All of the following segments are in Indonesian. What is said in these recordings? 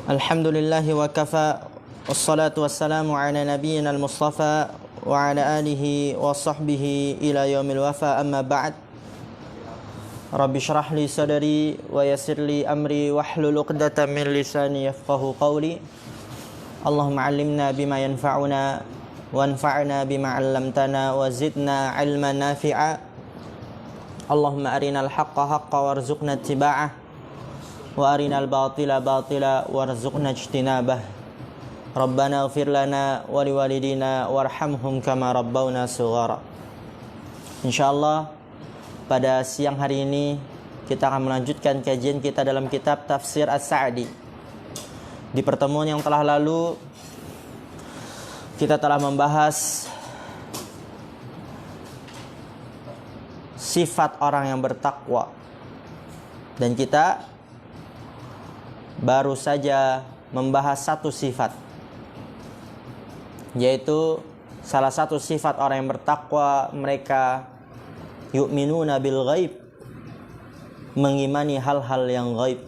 Alhamdulillahi wa kafa. Wassalatu wassalamu ala nabiyyina al-mustafa wa ala alihi wa sahbihi ila yaumil wafa, amma ba'd. Rabbi shrah li sadri wa yassir li amri wahlul 'uqdatam min lisani yafqahu qawli. Allahumma 'allimna bima yanfa'una wanfa'na bima 'allamtana wa zidna 'ilman nafi'a. Allahumma arinal haqqa haqqan warzuqna ittiba'ah wa arinal batila batila warzuqna ijtinabah. Rabbana ighfir lana wa liwalidina warhamhum kama rabbawna shighara. Insyaallah pada siang hari ini kita akan melanjutkan kajian kita dalam kitab Tafsir As-Sa'di. Di pertemuan yang telah lalu kita telah membahas sifat orang yang bertakwa, dan kita baru saja membahas satu sifat, yaitu salah satu sifat orang yang bertakwa, mereka yu'minuna bil ghaib, mengimani hal-hal yang ghaib,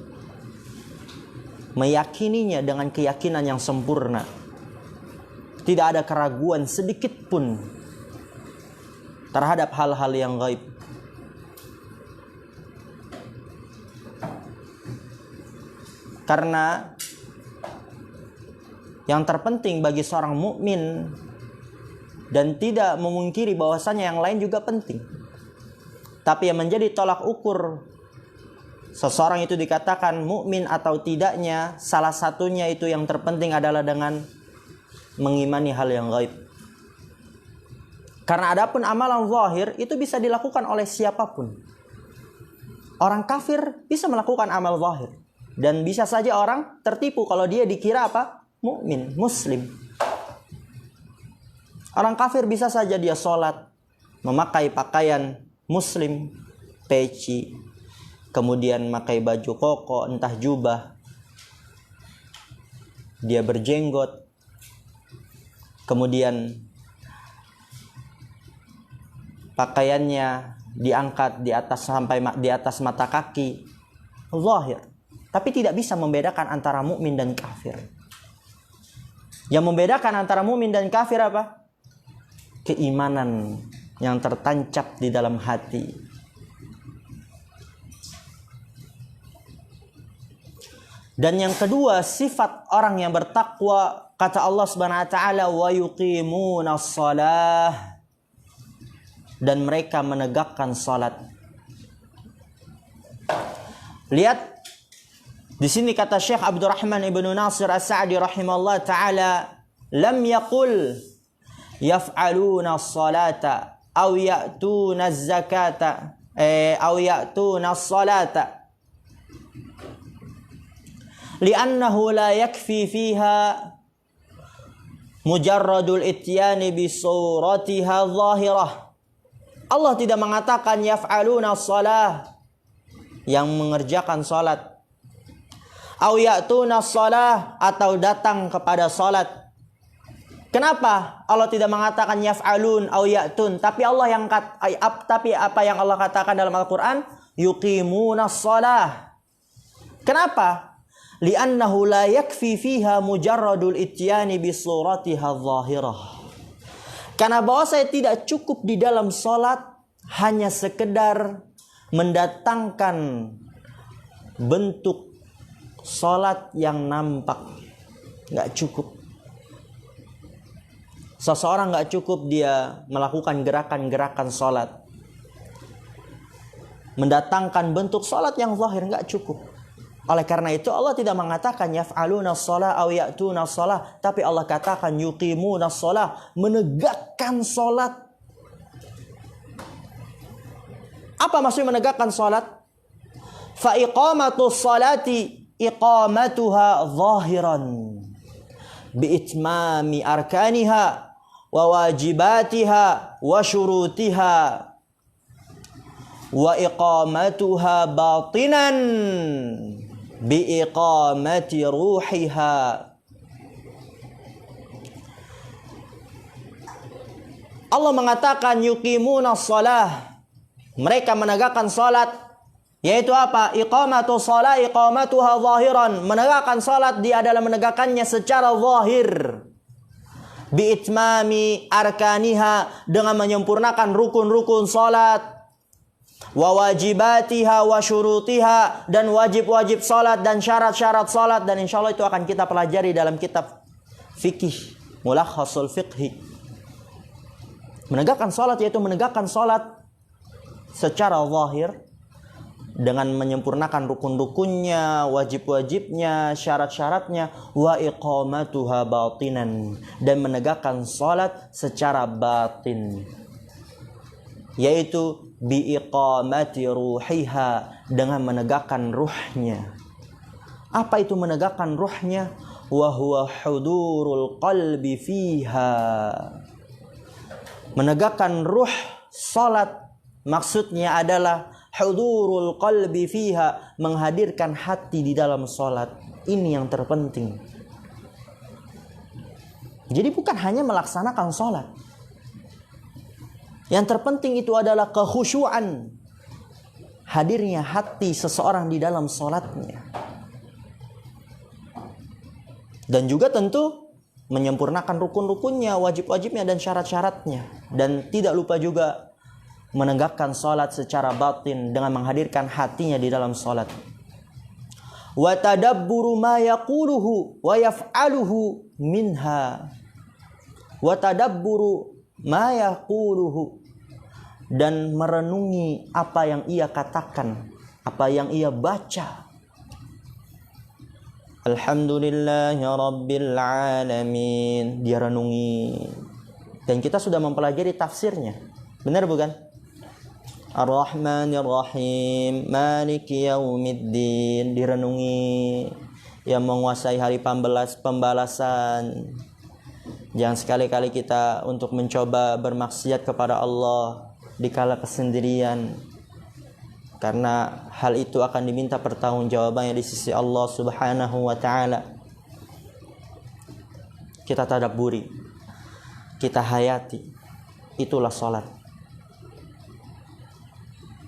meyakininya dengan keyakinan yang sempurna, tidak ada keraguan sedikit pun terhadap hal-hal yang ghaib. Karena yang terpenting bagi seorang mukmin, dan tidak memungkiri bahwasanya yang lain juga penting, tapi yang menjadi tolak ukur seseorang itu dikatakan mukmin atau tidaknya, salah satunya itu yang terpenting adalah dengan mengimani hal yang gaib. Karena adapun amalan zahir itu bisa dilakukan oleh siapapun. Orang kafir bisa melakukan amal zahir, dan bisa saja orang tertipu kalau dia dikira apa? Mukmin, muslim. Orang kafir bisa saja dia sholat, memakai pakaian muslim, peci, kemudian memakai baju koko, entah jubah, dia berjenggot, kemudian pakaiannya diangkat di atas sampai di atas mata kaki, zahir. Tapi tidak bisa membedakan antara mukmin dan kafir. Yang membedakan antara mukmin dan kafir apa? Keimanan yang tertancap di dalam hati. Dan yang kedua, sifat orang yang bertakwa, kata Allah Subhanahu wa taala, wa yuqimunas shalah, dan mereka menegakkan salat. Lihat di sini kata Syekh Abdurrahman ibnu Nasir As-Sa'di rahimahullah ta'ala, lam yaqul yaf'aluna as-salata aw ya'tuna az-zakata aw ya'tuna as-salata li'annahu la yakfi fiha mujarradul ityani bi suratiha zahirah. Allah tidak mengatakan yaf'aluna as-salah, yang mengerjakan salat, au ya'tuna shalah, atau datang kepada salat. Kenapa Allah tidak mengatakan yaf'alun au ya'tun, tapi apa yang Allah katakan dalam Al-Qur'an? Yuqimuna shalah. Kenapa? Li'annahu la yakfi fiha mujarradul ityani bi suratiha dhahirah. Karena bahwa saya tidak cukup di dalam salat hanya sekedar mendatangkan bentuk salat yang nampak, nggak cukup. Seseorang nggak cukup dia melakukan gerakan-gerakan salat, mendatangkan bentuk salat yang zahir, nggak cukup. Oleh karena itu Allah tidak mengatakan yaf'aluna shalah aw ya'tuna shalah, tapi Allah katakan yuqimuna shalah, menegakkan salat. Apa maksudnya menegakkan salat? Fa iqamatus salati iqamatuha zahiran biitmami arkaniha wa wajibatiha wa syurutiha wa iqamatuha batinan biiqamati ruhiha. Allah mengatakan yuqimuna shalah, mereka menegakkan salat, Yaitu apa? Iqamatu shalah iqamatuha zahiran. Menegakkan salat dia adalah menegakkannya secara zahir. Biitmami arkaniha, dengan menyempurnakan rukun-rukun salat. Wa wajibatiha wa syurutiha, dan wajib-wajib salat dan syarat-syarat salat. Dan insyaallah itu akan kita pelajari dalam kitab fikih, Mulakhasul Fiqhi. Menegakkan salat yaitu menegakkan salat secara zahir, dengan menyempurnakan rukun-rukunnya, wajib-wajibnya, syarat-syaratnya. Wa iqamatuha batinan, dan menegakkan salat secara batin, yaitu bi iqamati ruhiha, dengan menegakkan ruhnya. Apa itu menegakkan ruhnya? Wa huwa hudurul qalbi fiha. Menegakkan ruh salat maksudnya adalah hudurul qalbi fiha, menghadirkan hati di dalam salat. Ini yang terpenting. Jadi bukan hanya melaksanakan salat. Yang terpenting itu adalah kekhusyuan, hadirnya hati seseorang di dalam salatnya. Dan juga tentu menyempurnakan rukun-rukunnya, wajib-wajibnya dan syarat-syaratnya. Dan tidak lupa juga menegakkan salat secara batin dengan menghadirkan hatinya di dalam salat. Wa tadabburu ma yaquluhu wa yaf'aluhu minha. Wa tadabburu ma yaquluhu, dan merenungi apa yang ia katakan, apa yang ia baca. Alhamdulillahi rabbil alamin, dia renungi. Dan kita sudah mempelajari tafsirnya. Benar bukan? Ar-Rahmanir Rahim, Maliki Yaumiddin, direnungi, yang menguasai hari pembalasan. Jangan sekali-kali kita untuk mencoba bermaksiat kepada Allah di kala kesendirian, karena hal itu akan diminta pertanggungjawabannya di sisi Allah Subhanahu wa taala. Kita tadabburi, kita hayati, itulah salat.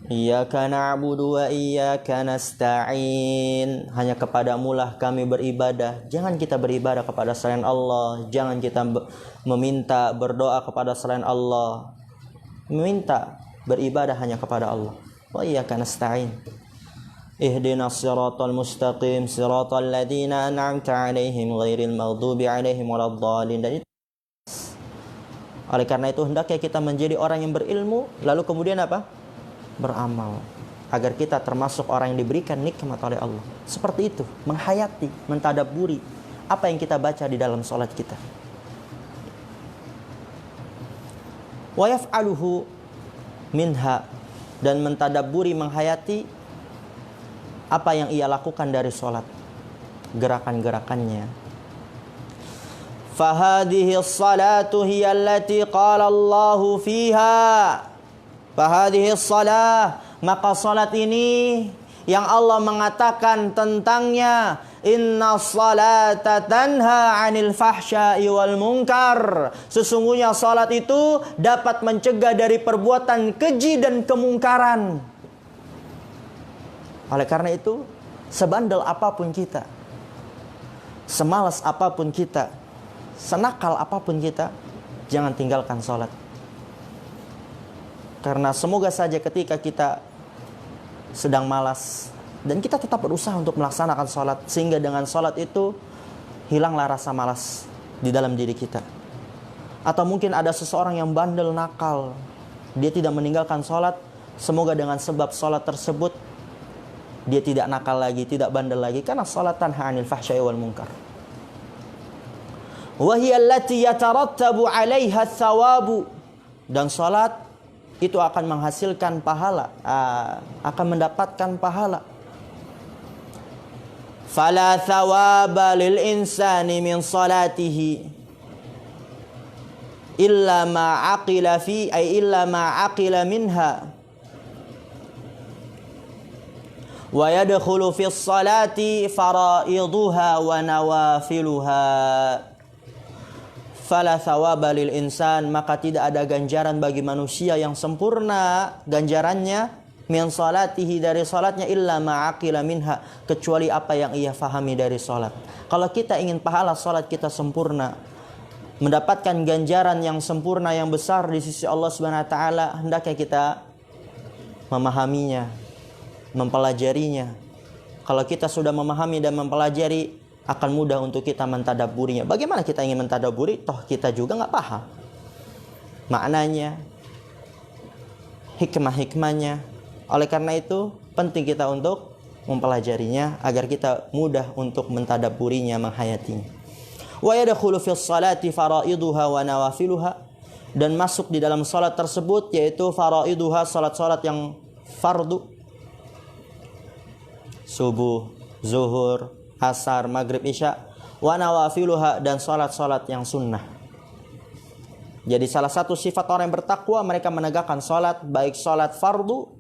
Iyyaka na'budu wa iyyaka nasta'in, hanya kepadamu-lah kami beribadah. Jangan kita beribadah kepada selain Allah. Jangan kita meminta, berdoa kepada selain Allah. Meminta, beribadah hanya kepada Allah. Wa iyyaka nasta'in. Ihdinas siratal mustaqim, siratal ladzina an'amta 'alaihim ghairil maghdubi 'alaihim waladdallin. Dan itu, oleh karena itu hendaknya kita menjadi orang yang berilmu, lalu kemudian apa? Beramal, agar kita termasuk orang yang diberikan nikmat oleh Allah. Seperti itu, menghayati, mentadabburi apa yang kita baca di dalam salat kita. Wa yaf'aluhu minha, dan mentadabburi, menghayati apa yang ia lakukan dari salat, gerakan-gerakannya. Fahadhihi as-salatu hiya allati qala Allahu fiha. Fahadhihi shalah, maka salat ini yang Allah mengatakan tentangnya, inna salata tanha 'anil fahsya'i wal munkar. Sesungguhnya salat itu dapat mencegah dari perbuatan keji dan kemungkaran. Oleh karena itu, sebandel apapun kita, semalas apapun kita, senakal apapun kita, jangan tinggalkan salat. Karena semoga saja ketika kita sedang malas, dan kita tetap berusaha untuk melaksanakan salat, sehingga dengan salat itu hilanglah rasa malas di dalam diri kita. Atau mungkin ada seseorang yang bandel, nakal, dia tidak meninggalkan salat. Semoga dengan sebab salat tersebut dia tidak nakal lagi, tidak bandel lagi, karena salat tanha 'anil fahsya'i wal munkar. Wa hiya allati yatarattabu 'alaiha thawabu, dan salat itu akan menghasilkan pahala, akan mendapatkan pahala. Fala thawaba lil insani min salatihi illa ma aqila fi ay illa ma aqila minha wa yadkhulu fi salati faraiduha wa nawafiluha. Fala thawaba lil insan, maka tidak ada ganjaran bagi manusia yang sempurna ganjarannya min salatihi, dari salatnya, illa ma'aqila minha, kecuali apa yang ia fahami dari salat. Kalau kita ingin pahala salat kita sempurna, mendapatkan ganjaran yang sempurna yang besar di sisi Allah Subhanahu wa taala, hendaknya kita memahaminya, mempelajarinya. Kalau kita sudah memahami dan mempelajari, akan mudah untuk kita mentadabburinya. Bagaimana kita ingin mentadabburi, toh kita juga nggak paham maknanya, hikmah-hikmahnya. Oleh karena itu, penting kita untuk mempelajarinya agar kita mudah untuk mentadabburinya, menghayatinya. Wa yadkhulu fis salati faraiduha wa nawafiluha, dan masuk di dalam salat tersebut yaitu faraiduha, salat-salat yang fardu, subuh, zuhur, asar, maghrib, isya, wa nawafiluha, dan salat-salat yang sunnah. Jadi salah satu sifat orang yang bertakwa, mereka menegakkan salat, baik salat fardu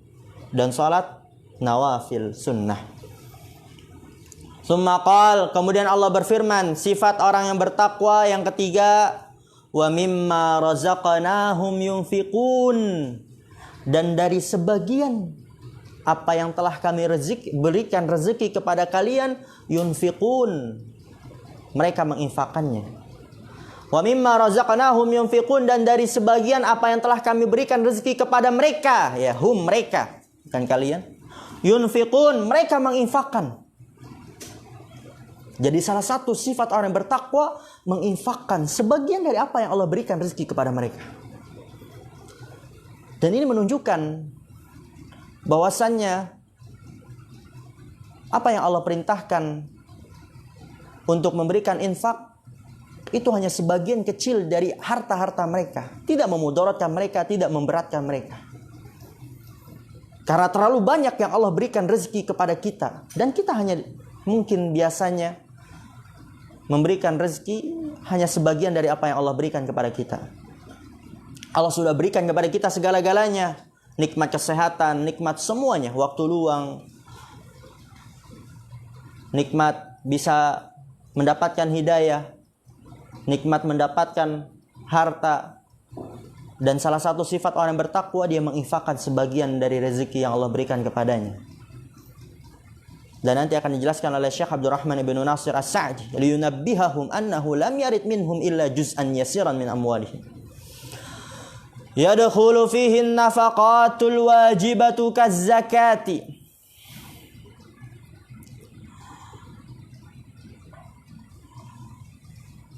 dan salat nawafil sunnah. Summa qala, kemudian Allah berfirman, sifat orang yang bertakwa yang ketiga, wa mimma razaqnahum yunfiqun, dan dari sebagian apa yang telah kami berikan rezeki kepada kalian, yunfiqun, mereka menginfakkannya. Wa mimma razaqnahum yunfiqun, dan dari sebagian apa yang telah kami berikan rezeki kepada mereka, ya hum, mereka, bukan kalian, yunfiqun, mereka menginfakkan. Jadi salah satu sifat orang yang bertakwa, menginfakkan sebagian dari apa yang Allah berikan rezeki kepada mereka. Dan ini menunjukkan bahwasannya apa yang Allah perintahkan untuk memberikan infak itu hanya sebagian kecil dari harta-harta mereka, tidak memudaratkan mereka, tidak memberatkan mereka. Karena terlalu banyak yang Allah berikan rezeki kepada kita, dan kita hanya mungkin biasanya memberikan rezeki hanya sebagian dari apa yang Allah berikan kepada kita. Allah sudah berikan kepada kita segala-galanya, nikmat kesehatan, nikmat semuanya, waktu luang, nikmat bisa mendapatkan hidayah, nikmat mendapatkan harta. Dan salah satu sifat orang yang bertakwa, dia menginfakkan sebagian dari rezeki yang Allah berikan kepadanya. Dan nanti akan dijelaskan oleh Syekh Abdurrahman ibn Nasir As-Sa'di, liyunabbihahum annahu lam yarid minhum illa juz'an yasiran min amwalihim yadkhulu fihi an-nafaqatul wajibatu kaz-zakati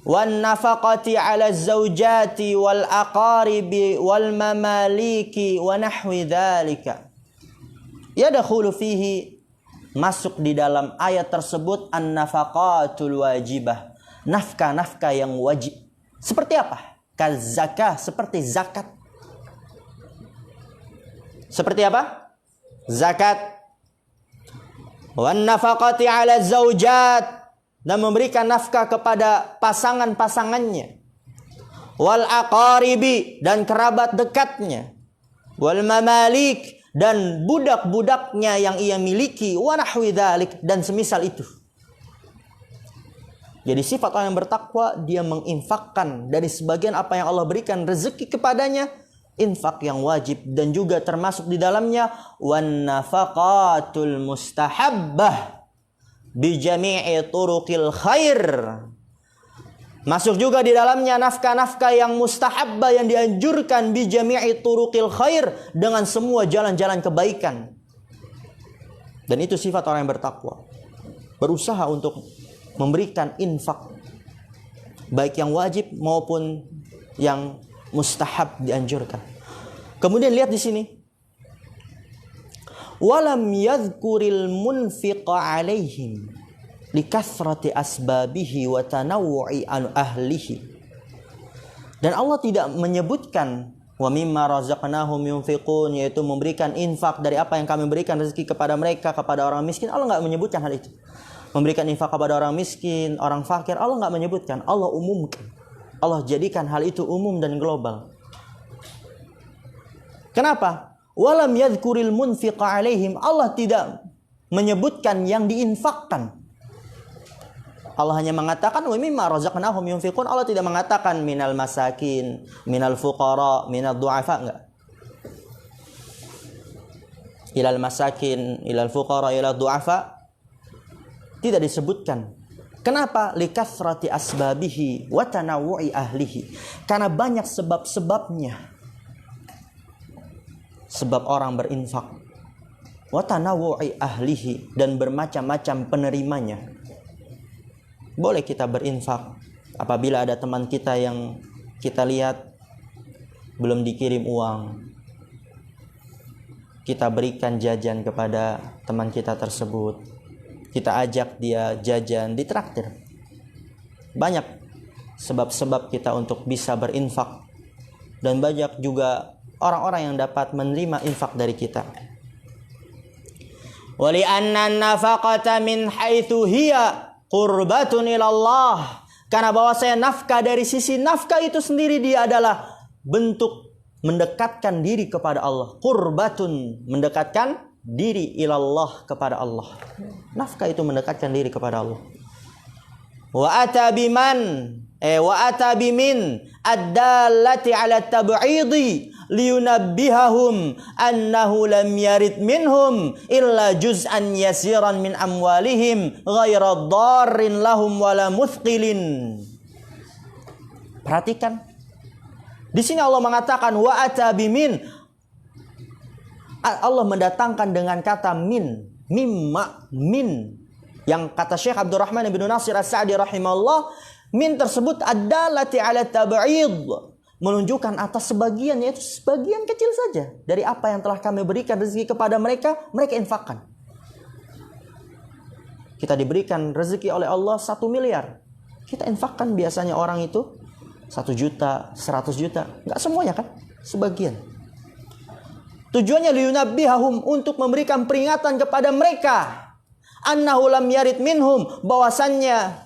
wan nafaqati 'ala az-zawjati wal aqaribi wal mamaliki wa nahwi dzalika. Yadkhulu fihi, masuk di dalam ayat tersebut, an-nafaqatul wajibah, nafkah-nafkah yang wajib. Seperti apa? Kaz-zakah, seperti zakat. Seperti apa? Zakat. Wan nafaqati 'ala zaujat, dan memberikan nafkah kepada pasangan-pasangannya. Wal aqaribi, dan kerabat dekatnya. Wal mamalik, dan budak-budaknya yang ia miliki, wa nahwi dzalik, dan semisal itu. Jadi sifat orang yang bertakwa, dia menginfakkan dari sebagian apa yang Allah berikan rezeki kepadanya, infak yang wajib, dan juga termasuk di dalamnya wan nafaqatul mustahabbah bi jami'i turuqil khair. Masuk juga di dalamnya nafkah-nafkah yang mustahabbah, yang dianjurkan, bi jami'i turuqil khair, dengan semua jalan-jalan kebaikan. Dan itu sifat orang yang bertakwa, berusaha untuk memberikan infak, baik yang wajib maupun yang mustahab, dianjurkan. Kemudian lihat di sini, walam yadhkuril munfiqa alaihim likathrati asbabihi wa tanawwu'i ahlihi. Dan Allah tidak menyebutkan wa mimma razaqnahum yunfiqun, yaitu memberikan infak dari apa yang kami berikan rezeki kepada mereka, kepada orang miskin. Allah enggak menyebutkan hal itu. Memberikan infak kepada orang miskin, orang fakir, Allah enggak menyebutkan. Allah umumkan. Allah jadikan hal itu umum dan global. Kenapa? Walam yadhkuril munfiqa alaihim, Allah tidak menyebutkan yang diinfakkan. Allah hanya mengatakan wa mimma razaqnahum yunfiqun. Allah tidak mengatakan minal masakin, minal fuqara, minal du'afa, enggak. ilal masakin, ilal fuqara, ilal du'afa. Tidak disebutkan. Kenapa? Likathrati asbabihi wa tanawu'i ahlihi. Karena banyak sebab-sebabnya. Sebab orang berinfak. Wa tanawu'i ahlihi, dan bermacam-macam penerimanya. Boleh kita berinfak apabila ada teman kita yang kita lihat belum dikirim uang. Kita berikan jajan kepada teman kita tersebut. Kita ajak dia jajan, ditraktir. Banyak sebab-sebab kita untuk bisa berinfak. Dan banyak juga orang-orang yang dapat menerima infak dari kita. Wali anna nafaqata min haitsu hiya qurbatun ilallah. Karena bahwasanya nafkah dari sisi nafkah itu sendiri dia adalah bentuk mendekatkan diri kepada Allah. Qurbatun, mendekatkan diri ilallah, kepada Allah. Nafkah itu mendekatkan diri kepada Allah. Wa ata bimin ad-dallati ala tab'idi liyunabbihahum annahu lam yarid minhum illa juz'an yasiran min amwalihim ghaira dharrin lahum wala muthqilin. Perhatikan. Di sini Allah mengatakan wa ata bimin. Allah mendatangkan dengan kata min, mimma, min. Yang kata Syekh Abdurrahman bin Nasir As-Sa'di rahimahullah, min tersebut ad-dallati ala tab'id, menunjukkan atas sebagian, yaitu sebagian kecil saja dari apa yang telah kami berikan rezeki kepada mereka, mereka infakkan. Kita diberikan rezeki oleh Allah 1 miliar. Kita infakkan biasanya orang itu 1 juta, 100 juta. Enggak semuanya kan? Sebagian. Tujuannya liyunabbihahum, untuk memberikan peringatan kepada mereka. Annahu lam yarid minhum, bahwasannya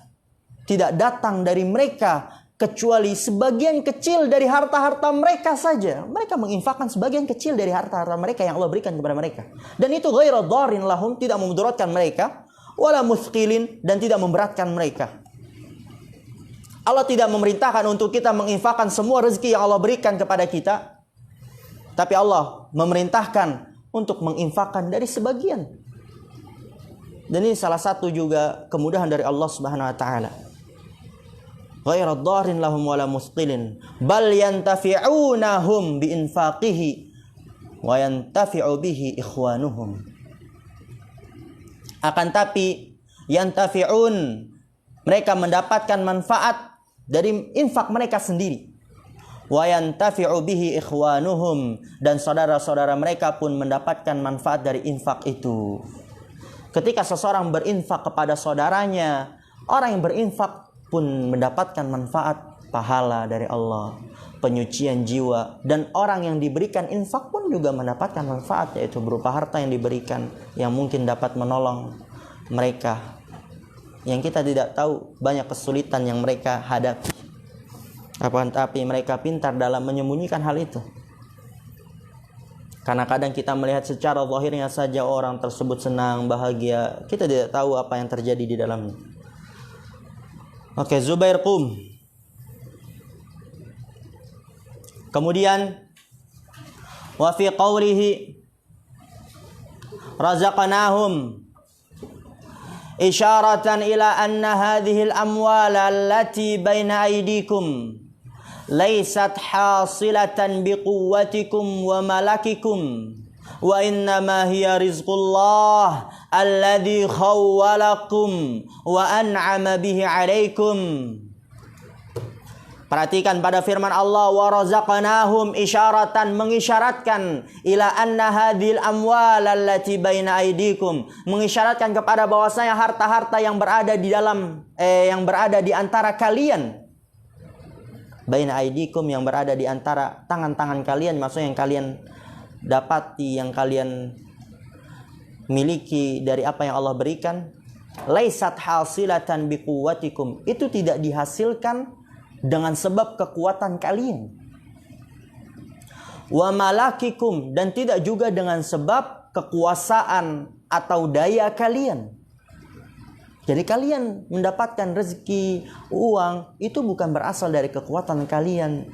tidak datang dari mereka kecuali sebagian kecil dari harta-harta mereka saja. Mereka menginfakkan sebagian kecil dari harta-harta mereka yang Allah berikan kepada mereka. Dan itu ghaira dharrin lahum, tidak memudaratkan mereka, wala muthqilin, dan tidak memberatkan mereka. Allah tidak memerintahkan untuk kita menginfakkan semua rezeki yang Allah berikan kepada kita. Tapi Allah memerintahkan untuk menginfakkan dari sebagian. Dan ini salah satu juga kemudahan dari Allah Subhanahu wa taala. Ghairu dharrin lahum wala muthqilin, bal yantafi'unahum bi infaqihi wa yantafi'u bihi ikhwanuhum. Akan tapi yantafi'un, mereka mendapatkan manfaat dari infak mereka sendiri. Wa yantafi'u bihi ikhwanuhum, dan saudara-saudara mereka pun mendapatkan manfaat dari infak itu. Ketika seseorang berinfak kepada saudaranya, orang yang berinfak pun mendapatkan manfaat pahala dari Allah, penyucian jiwa, dan orang yang diberikan infak pun juga mendapatkan manfaat, yaitu berupa harta yang diberikan yang mungkin dapat menolong mereka yang kita tidak tahu banyak kesulitan yang mereka hadapi. Tapi mereka pintar dalam menyembunyikan hal itu. Karena kadang kita melihat secara zahirnya saja orang tersebut senang, bahagia, kita tidak tahu apa yang terjadi di dalamnya. Oke, Zubair qum. Kemudian wa fi qawlihi razaqnahum isyaratan ila anna hadhihi al-amwal allati baina aydikum laysat hasilatan biquwwatikum wa malakikum wa innama hiya rizqullah alladhi khawwalakum wa an'ama bihi alaikum. Perhatikan pada firman Allah, wa razaqnahum, isyaratan, mengisyaratkan, ila anna hadhil amwal allati baina aydikum, mengisyaratkan kepada bahwasanya harta-harta yang berada di dalam yang berada di antara kalian. Baina aydikum, yang berada di antara tangan-tangan kalian, maksudnya yang kalian dapati, yang kalian miliki dari apa yang Allah berikan. Laisat hasilatan biquwwatikum, itu tidak dihasilkan dengan sebab kekuatan kalian. Wa malakikum, dan tidak juga dengan sebab kekuasaan atau daya kalian. Jadi kalian mendapatkan rezeki, uang, itu bukan berasal dari kekuatan kalian,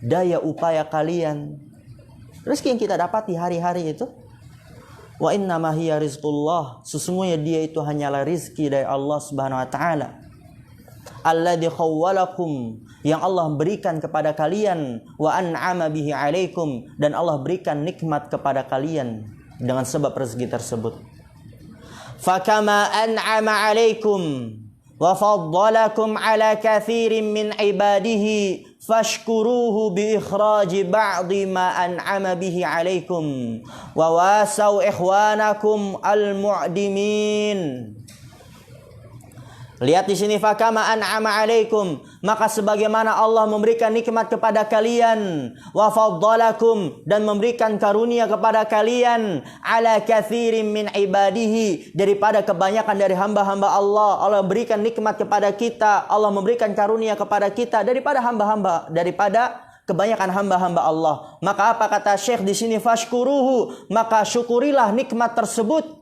daya upaya kalian. Rezeki yang kita dapati hari-hari itu Wa innama hiya rizqullah, sesungguhnya dia itu hanyalah rizki dari Allah Subhanahu wa taala. Alladzi khawwalakum, yang Allah berikan kepada kalian, wa an'ama bihi 'alaikum, dan Allah berikan nikmat kepada kalian dengan sebab rezeki tersebut. Fakama an'ama 'alaikum wa faddalakum 'ala katsirin min ibadihi fashkuruhu bi ikhraji ba'di ma an'ama bihi 'alaikum wa wasau ikhwanakum al-mu'dimin. Lihat di sini, fakama an'ama 'alaikum, maka sebagaimana Allah memberikan nikmat kepada kalian, wa faddalakum, dan memberikan karunia kepada kalian, ala katsirin min ibadihi, daripada kebanyakan dari hamba-hamba Allah. Allah berikan nikmat kepada kita, Allah memberikan karunia kepada kita daripada hamba-hamba, daripada kebanyakan hamba-hamba Allah. Maka apa kata Syekh di sini? Fashkuruhu, maka syukurilah nikmat tersebut,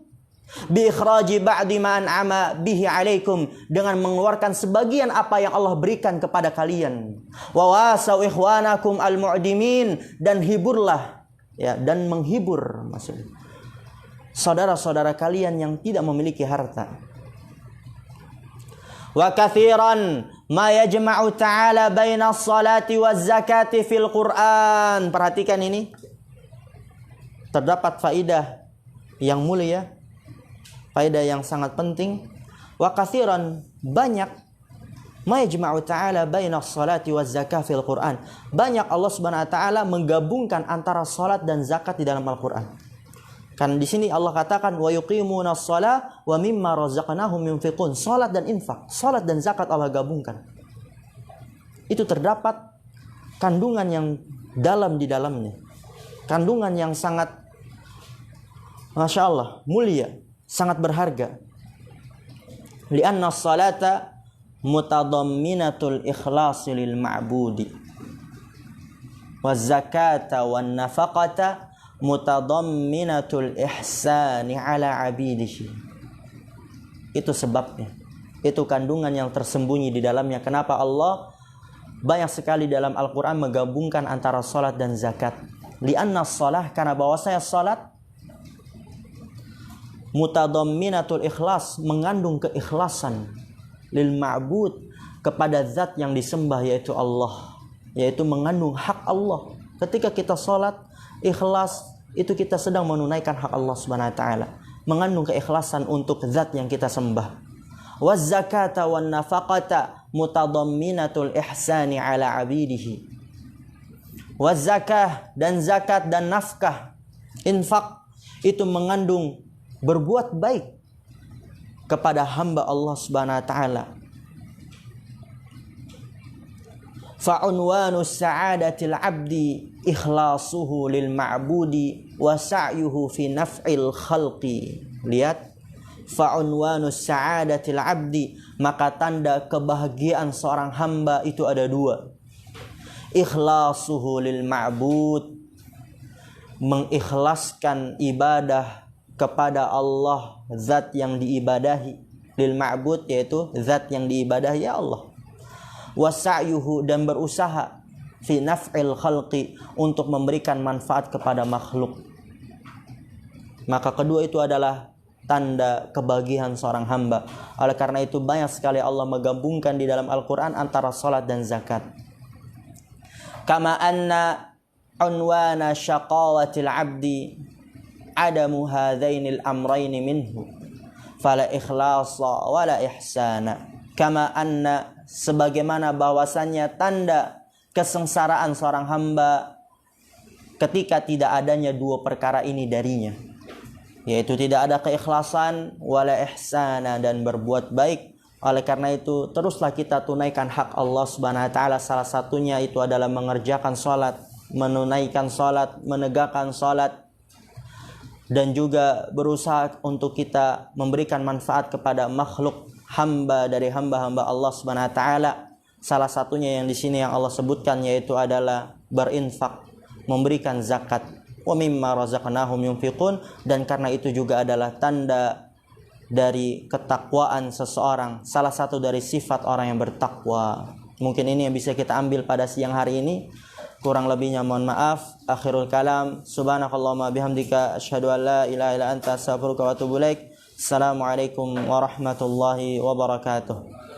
bi ikhraji ba'di ma an'ama bihi 'alaikum, dengan mengeluarkan sebagian apa yang Allah berikan kepada kalian. Wa wasau ikhwanakum al-mu'dimin, dan hiburlah, ya, dan menghibur maksudnya saudara-saudara kalian yang tidak memiliki harta. Wa katsiran ma yajma'u ta'ala baina as-salati waz-zakati fil Qur'an. Perhatikan ini, terdapat faidah yang mulia, faedah yang sangat penting. Wa katsiran, banyak, ma yajma'u ta'ala baina as-salati waz-zakah fil Qur'an. Banyak Allah Subhanahu wa taala menggabungkan antara salat dan zakat di dalam Al-Qur'an. Kan di sini Allah katakan wa yuqimuna as-shalah wa mimma razaqnahum yunfiqun. Salat dan infak, salat dan zakat Allah gabungkan. Itu terdapat kandungan yang dalam di dalamnya. Kandungan yang sangat, Masya Allah, mulia, sangat berharga. Lianna as-salata mutadamminatul ikhlasi lil ma'budi, waz zakata wan nafaqata mutadamminatul ihsani ala abidihi. Itu sebabnya, itu kandungan yang tersembunyi di dalamnya. Kenapa Allah banyak sekali dalam Al-Quran menggabungkan antara salat dan zakat? Lianna as-salah, karena bahwasanya salat mutadamminatul ikhlas, mengandung keikhlasan, lil ma'bud, kepada zat yang disembah, yaitu Allah, yaitu mengandung hak Allah. Ketika kita salat ikhlas, itu kita sedang menunaikan hak Allah Subhanahu wa taala, mengandung keikhlasan untuk zat yang kita sembah. Waz zakata wan nafaqata mutadamminatul ihsani ala abidihi. Waz zakah, dan zakat dan nafkah, infak, itu mengandung berbuat baik kepada hamba Allah Subhanahu wa taala. Fa'unwanu sa'adatil 'abdi ikhlasuhu lil ma'budi wa sa'yuhu fi naf'il khalqi. Lihat, fa'unwanu sa'adatil 'abdi, maka tanda kebahagiaan seorang hamba itu ada dua. Ikhlasuhu lil ma'bud, mengikhlaskan ibadah kepada Allah, zat yang diibadahi. Lil ma'bud, yaitu zat yang diibadahi, ya Allah. Wasa'yuhu, dan berusaha, fi naf'il khalqi, untuk memberikan manfaat kepada makhluk. Maka kedua itu adalah tanda kebahagiaan seorang hamba. Oleh karena itu banyak sekali Allah menggabungkan di dalam Al-Quran antara salat dan zakat. Kama anna unwana syaqawatil 'abdi adamu hadzainil amraini minhu fala ikhlasa wala ihsana. Kama anna, sebagaimana bahwasannya tanda kesengsaraan seorang hamba ketika tidak adanya dua perkara ini darinya, yaitu tidak ada keikhlasan wala ihsana, dan berbuat baik. Oleh karena itu teruslah kita tunaikan hak Allah Subhanahu wa taala. Salah satunya itu adalah mengerjakan salat, menunaikan salat, menegakkan salat, dan juga berusaha untuk kita memberikan manfaat kepada makhluk, hamba dari hamba-hamba Allah Subhanahu wa taala. Salah satunya yang di sini yang Allah sebutkan, yaitu adalah berinfak, memberikan zakat. Wa mimma razaqnahum yunfiqun, dan karena itu juga adalah tanda dari ketakwaan seseorang, salah satu dari sifat orang yang bertakwa. Mungkin ini yang bisa kita ambil pada siang hari ini. Kurang lebihnya mohon maaf. Akhirul kalam, subhanakallahumma bihamdika asyhadu an la ilaha illa anta astaghfiruka wa atubu ilaik. Assalamualaikum warahmatullahi wabarakatuh.